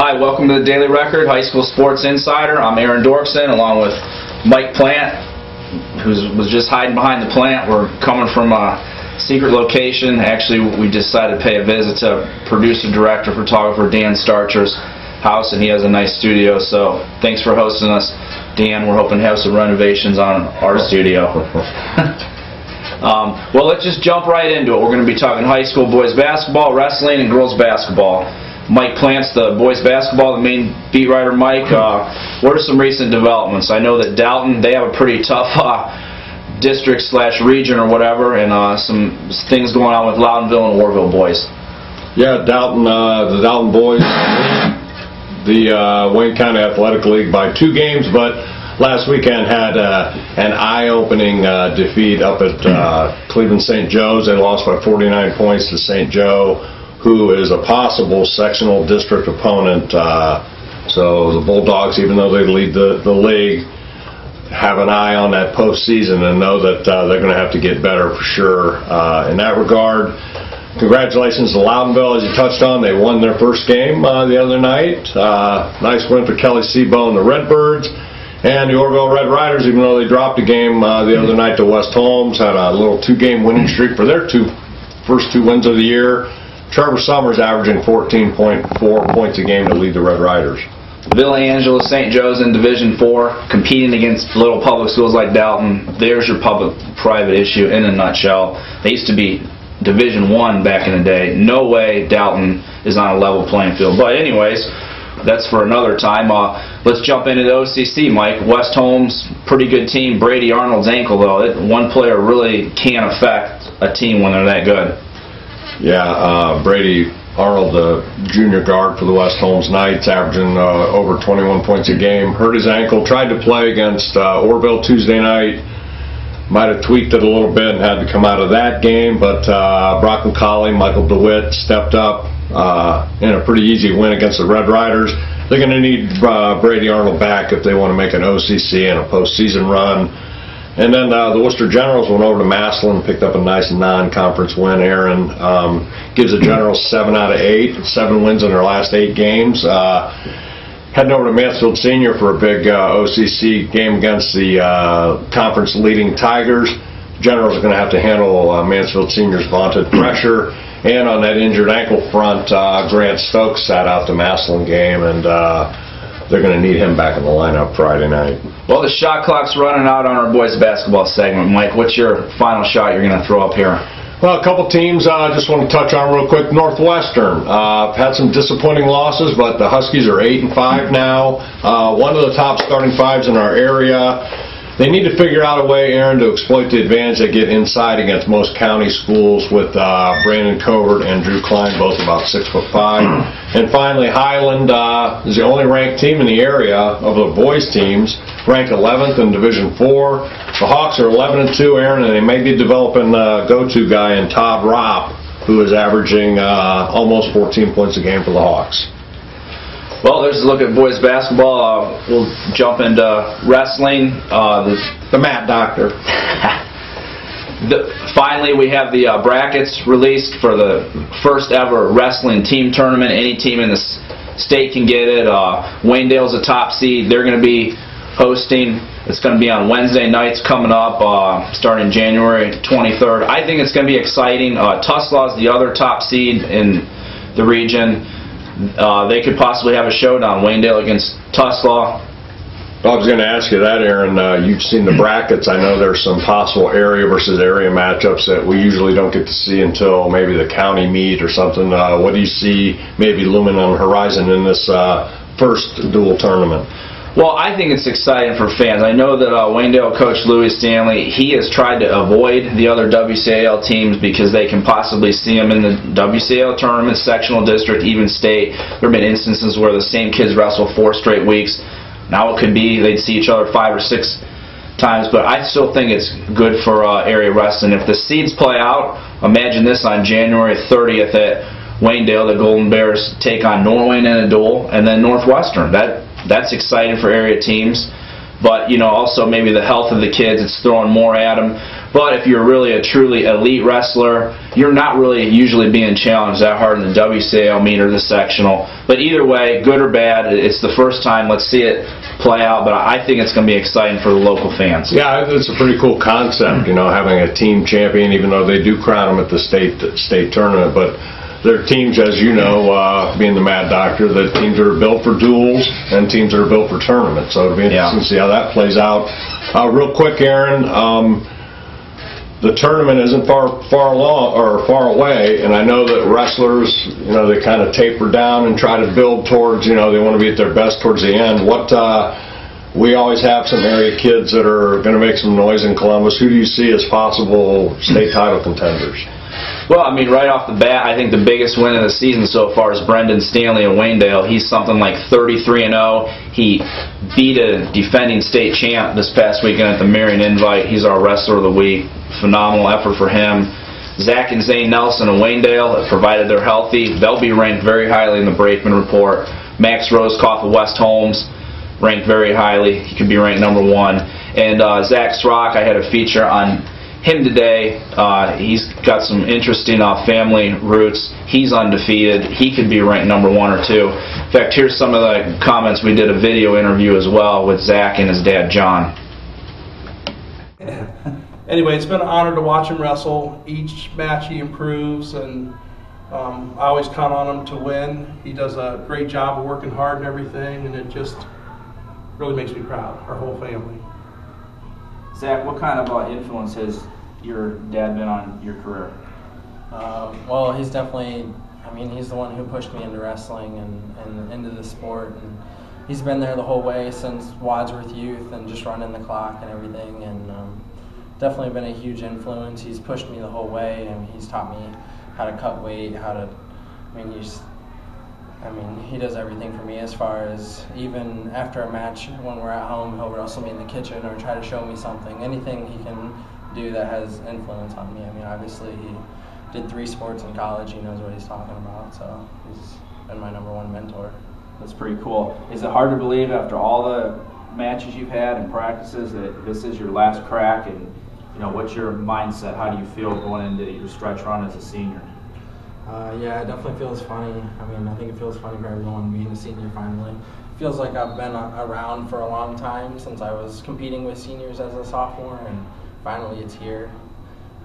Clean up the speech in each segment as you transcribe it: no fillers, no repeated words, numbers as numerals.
Hi, welcome to the Daily Record, High School Sports Insider. I'm Aaron Dorkson, along with Mike Plant, who was just hiding behind the plant. We're coming from a secret location. Actually, we decided to pay a visit to producer, director, photographer Dan Starcher's house, and he has a nice studio, so thanks for hosting us, Dan. We're hoping to have some renovations on our studio. Well, let's just jump right into it. We're going to be talking high school boys basketball, wrestling, and girls basketball. Mike Plant's the boys basketball, the main beat writer. Mike, what are some recent developments? I know that Dalton, they have a pretty tough district/region or whatever, and some things going on with Loudonville and Warville boys. Yeah, Dalton, the Dalton boys, the Wayne County Athletic League by 2 games, but last weekend had an eye-opening defeat up at Cleveland St. Joe's. They lost by 49 points to St. Joe, who is a possible sectional district opponent. So the Bulldogs, even though they lead the league, have an eye on that postseason and know that they're going to have to get better for sure. In that regard, congratulations to Loudonville, as you touched on. They won their first game the other night. Nice win for Kelly Seabow and the Redbirds. And the Orville Red Riders, even though they dropped a game the other night to West Holmes, had a little 2-game winning streak for their first 2 wins of the year. Trevor Summers averaging 14.4 points a game to lead the Red Riders. Villa Angela, St. Joe's in Division 4, competing against little public schools like Dalton. There's your public-private issue in a nutshell. They used to be Division 1 back in the day. No way Dalton is on a level playing field. But anyways, that's for another time. Let's jump into the OCC, Mike. West Holmes, pretty good team. Brady Arnold's ankle, though. One player really can affect a team when they're that good. Yeah, Brady Arnold, the junior guard for the West Holmes Knights, averaging over 21 points a game. Hurt his ankle, tried to play against Orville Tuesday night. Might have tweaked it a little bit and had to come out of that game, but Brock McCauley, Michael DeWitt stepped up in a pretty easy win against the Red Riders. They're going to need Brady Arnold back if they want to make an OCC and a postseason run. And then the Worcester Generals went over to Massillon, picked up a nice non-conference win. Aaron gives the Generals 7 out of 8, 7 wins in their last 8 games. Heading over to Mansfield Senior for a big OCC game against the conference leading Tigers. Generals are going to have to handle Mansfield Senior's vaunted pressure. And on that injured ankle front, Grant Stokes sat out the Massillon game, and they're going to need him back in the lineup Friday night. Well, the shot clock's running out on our boys basketball segment. Mike, what's your final shot you're going to throw up here? Well, a couple teams I just want to touch on real quick. Northwestern had some disappointing losses, but the Huskies are 8-5 now. One of the top starting 5s in our area. They need to figure out a way, Aaron, to exploit the advantage they get inside against most county schools with Brandon Covert and Drew Klein, both about 6'5". And finally, Highland is the only ranked team in the area of the boys' teams, ranked 11th in Division 4. The Hawks are 11-2, Aaron, and they may be developing a go-to guy in Todd Ropp, who is averaging almost 14 points a game for the Hawks. Well, there's a look at boys basketball. We'll jump into wrestling. The Mad Doctor. Finally, we have the brackets released for the first ever wrestling team tournament. Any team in the state can get it. Waynedale's a top seed. They're going to be hosting. It's going to be on Wednesday nights coming up, starting January 23rd. I think it's going to be exciting. Tuslaw's the other top seed in the region. They could possibly have a showdown, Waynedale against Tuslaw. I was going to ask you that, Aaron. You've seen the brackets. I know there's some possible area versus area matchups that we usually don't get to see until maybe the county meet or something. What do you see maybe looming on the horizon in this first dual tournament? Well, I think it's exciting for fans. I know that Waynedale coach Louis Stanley, he has tried to avoid the other WCAL teams because they can possibly see them in the WCAL tournament, sectional district, even state. There have been instances where the same kids wrestle 4 straight weeks. Now it could be they'd see each other 5 or 6 times, but I still think it's good for area wrestling. If the seeds play out, imagine this on January 30th at Waynedale, the Golden Bears take on Norway in a duel, and then Northwestern. That's exciting for area teams. but also maybe the health of the kids, it's throwing more at them. But if you're really a truly elite wrestler, you're not really usually being challenged that hard in the WCAL meet or the sectional. But either way, good or bad, it's the first time. Let's see it play out, but I think it's going to be exciting for the local fans. Yeah, it's a pretty cool concept, having a team champion, even though they do crown them at the state tournament. But there are teams, as you know, being the Mad Doctor, the teams that are built for duels and teams that are built for tournaments. So it'll be interesting to see how that plays out. Real quick, Aaron, the tournament isn't far away, and I know that wrestlers, they kind of taper down and try to build towards, they want to be at their best towards the end. We always have some area kids that are going to make some noise in Columbus. Who do you see as possible state title contenders? Well, right off the bat, I think the biggest win of the season so far is Brendan Stanley of Waynedale. He's something like 33-0. He beat a defending state champ this past weekend at the Marion Invite. He's our wrestler of the week. Phenomenal effort for him. Zach and Zane Nelson of Waynedale, provided they're healthy, they'll be ranked very highly in the Brakeman report. Max Rosekoff of West Holmes, ranked very highly. He could be ranked #1. And Zach Srock, I had a feature on him today. He's got some interesting family roots. He's undefeated. He could be ranked #1 or 2. In fact, here's some of the comments. We did a video interview as well with Zach and his dad, John. Anyway, it's been an honor to watch him wrestle. Each match he improves, and I always count on him to win. He does a great job of working hard and everything, and it just really makes me proud, our whole family. Zach, what kind of influence has your dad been on your career? Well, he's definitely, he's the one who pushed me into wrestling and into the sport. And he's been there the whole way since Wadsworth Youth and just running the clock and everything. And definitely been a huge influence. He's pushed me the whole way, and he's taught me how to cut weight, he does everything for me as far as even after a match when we're at home, he'll wrestle me in the kitchen or try to show me something. Anything he can do that has influence on me. Obviously he did 3 sports in college. He knows what he's talking about, so he's been my #1 mentor. That's pretty cool. Is it hard to believe after all the matches you've had and practices that this is your last crack? And what's your mindset? How do you feel going into your stretch run as a senior? Yeah, it definitely feels funny. I think it feels funny for everyone being a senior finally. It feels like I've been around for a long time since I was competing with seniors as a sophomore, and finally it's here.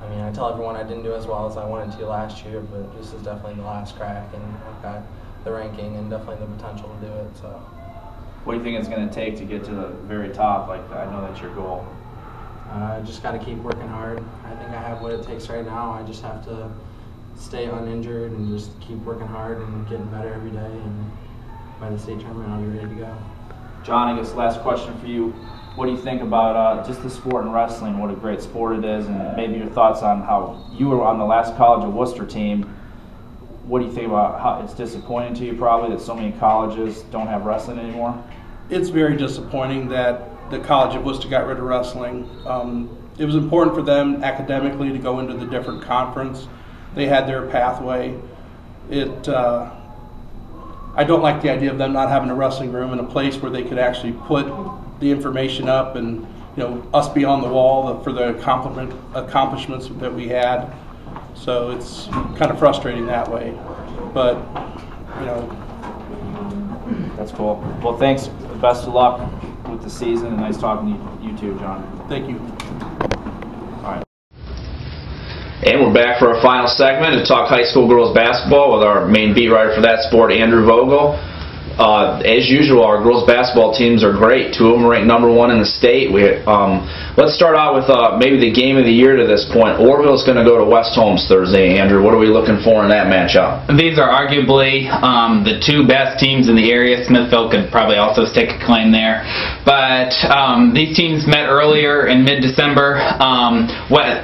I tell everyone I didn't do as well as I wanted to last year, but this is definitely the last crack, and I've got the ranking and definitely the potential to do it. So, what do you think it's going to take to get to the very top? I know that's your goal. I just got to keep working hard. I think I have what it takes right now. I just have to stay uninjured and just keep working hard and getting better every day, and by the state tournament I'll be ready to go. John, I guess last question for you. What do you think about just the sport and wrestling, what a great sport it is, and maybe your thoughts on how you were on the last College of Worcester team. What do you think about how it's disappointing to you probably that so many colleges don't have wrestling anymore? It's very disappointing that the College of Worcester got rid of wrestling. It was important for them academically to go into the different conference. They had their pathway. I don't like the idea of them not having a wrestling room in a place where they could actually put the information up and us be on the wall for the accomplishments that we had. So it's kind of frustrating that way, but That's cool. Well, thanks. Best of luck with the season, and nice talking to you too, John. Thank you. All right. And we're back for our final segment to talk high school girls basketball with our main beat writer for that sport, Andrew Vogel. As usual, our girls basketball teams are great. 2 of them are ranked #1 in the state. Let's start out with maybe the game of the year to this point. Orville's going to go to West Holmes Thursday. Andrew, what are we looking for in that matchup? These are arguably the 2 best teams in the area. Smithville could probably also stake a claim there. But these teams met earlier in mid-December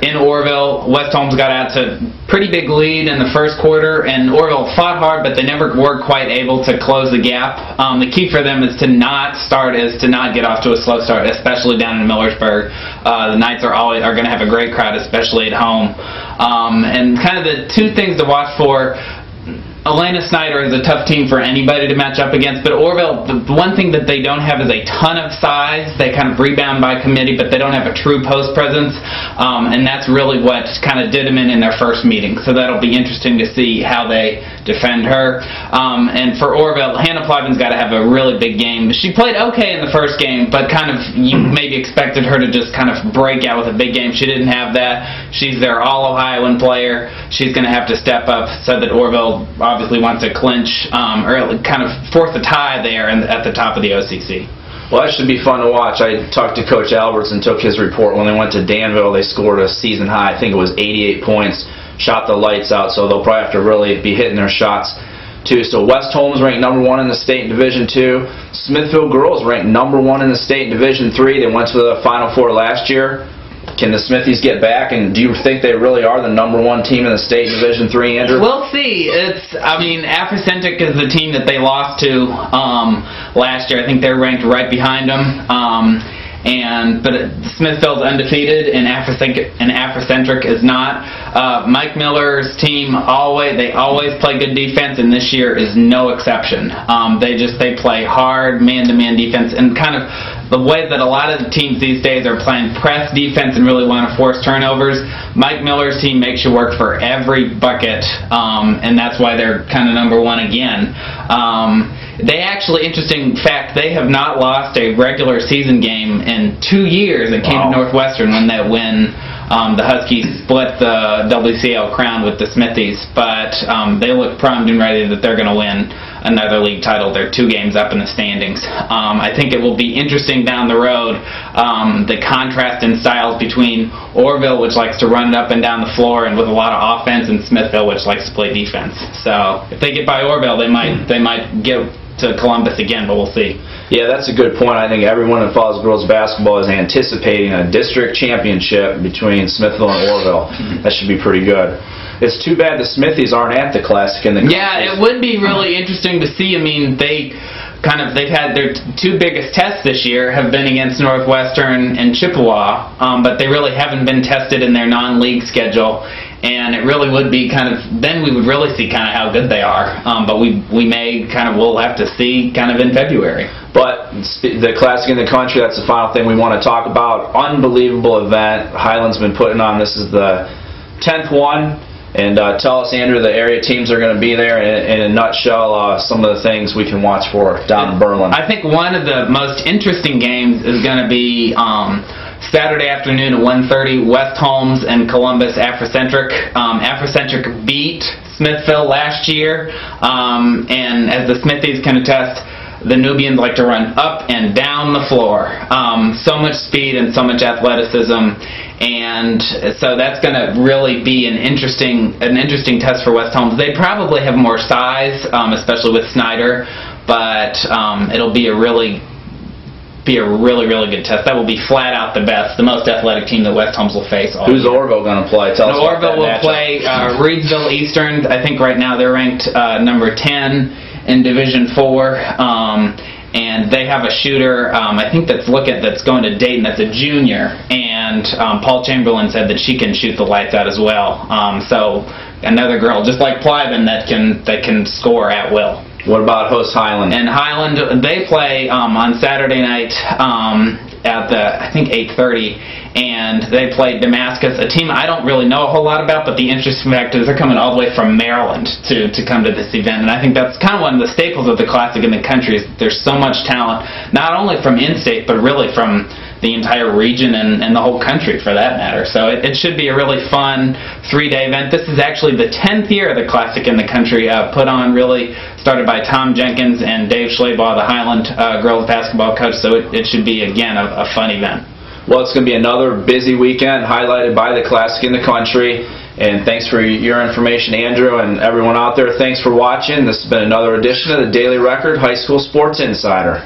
in Orville. West Holmes got out to pretty big lead in the first quarter, and Orville fought hard, but they never were quite able to close the gap. The key for them is to not get off to a slow start, especially down in Millersburg. The Knights are going to have a great crowd, especially at home. And kind of the 2 things to watch for Elena Snyder is a tough team for anybody to match up against, but Orville, the one thing that they don't have is a ton of size. They kind of rebound by committee, but they don't have a true post presence, and that's really what kind of did them in their first meeting. So that'll be interesting to see how they defend her. And for Orville, Hannah Plyben's got to have a really big game. She played okay in the first game, but kind of you maybe expected her to just kind of break out with a big game. She didn't have that. She's their all-Ohioan player. She's going to have to step up so that Orville obviously wants to clinch or kind of force a tie there at the top of the OCC. Well, that should be fun to watch. I talked to Coach Alberts and took his report. When they went to Danville, they scored a season high. I think it was 88 points, shot the lights out, so they'll probably have to really be hitting their shots too. So West Holmes ranked #1 in the state in Division II. Smithfield girls ranked #1 in the state in Division III. They went to the Final Four last year. Can the Smithies get back, and do you think they really are the #1 team in the state in Division III, Andrew? We'll see. Africentric is the team that they lost to last year. I think they're ranked right behind them. But Smithfield's undefeated, and Africentric is not. Mike Miller's team they always play good defense, and this year is no exception. They play hard man-to-man defense, and kind of the way that a lot of the teams these days are playing press defense and really want to force turnovers. Mike Miller's team makes you work for every bucket, and that's why they're kind of #1 again. They actually, interesting fact, they have not lost a regular season game in 2 years. It came to Northwestern when the Huskies split the WCL crown with the Smithies, but they look primed and ready that they're going to win another league title. They're 2 games up in the standings. I think it will be interesting down the road, the contrast in styles between Orville, which likes to run it up and down the floor and with a lot of offense, and Smithville, which likes to play defense. So if they get by Orville, they might get to Columbus again, but we'll see. Yeah, that's a good point. I think everyone that follows girls basketball is anticipating a district championship between Smithville and Orville. That should be pretty good. It's too bad the Smithies aren't at the Classic in the country. Yeah, it would be really interesting to see. I mean, they've had their 2 biggest tests this year have been against Northwestern and Chippewa, but they really haven't been tested in their non-league schedule. And it really would be then we would really see kind of how good they are. But we'll have to see kind of in February. But the Classic in the country, that's the final thing we want to talk about. Unbelievable event Highland's been putting on. This is the 10th one. And tell us, Andrew, the area teams are going to be there. In a nutshell, some of the things we can watch for down in Berlin. I think one of the most interesting games is going to be Saturday afternoon at 1:30, West Holmes and Columbus Africentric. Africentric beat Smithville last year, and as the Smithies can attest, the Nubians like to run up and down the floor. So much speed and so much athleticism, and so that's going to really be an interesting test for West Holmes. They probably have more size, especially with Snyder, but it'll be a really good test. That will be flat out the most athletic team that West Holmes will face. Who's Orville going to play? Tell us about that Orville will play Reedsville Eastern. I think right now they're ranked #10 in Division IV, and they have a shooter. I think that's going to Dayton. That's a junior, and Paul Chamberlain said that she can shoot the lights out as well. So another girl, just like Plyben, that can score at will. What about host Highland? And Highland, they play on Saturday night at I think 8:30, and they play Damascus, a team I don't really know a whole lot about, but the interesting fact is they're coming all the way from Maryland to come to this event, and I think that's kind of one of the staples of the Classic in the country. Is there's so much talent, not only from in-state, but really from the entire region and the whole country for that matter. So it should be a really fun 3-day event. This is actually the 10th year of the Classic in the country, put on really started by Tom Jenkins and Dave Schleybaugh, the Highland girls basketball coach, so it should be, again, a fun event. Well, it's going to be another busy weekend highlighted by the Classic in the country. And thanks for your information, Andrew, and everyone out there. Thanks for watching. This has been another edition of the Daily Record High School Sports Insider.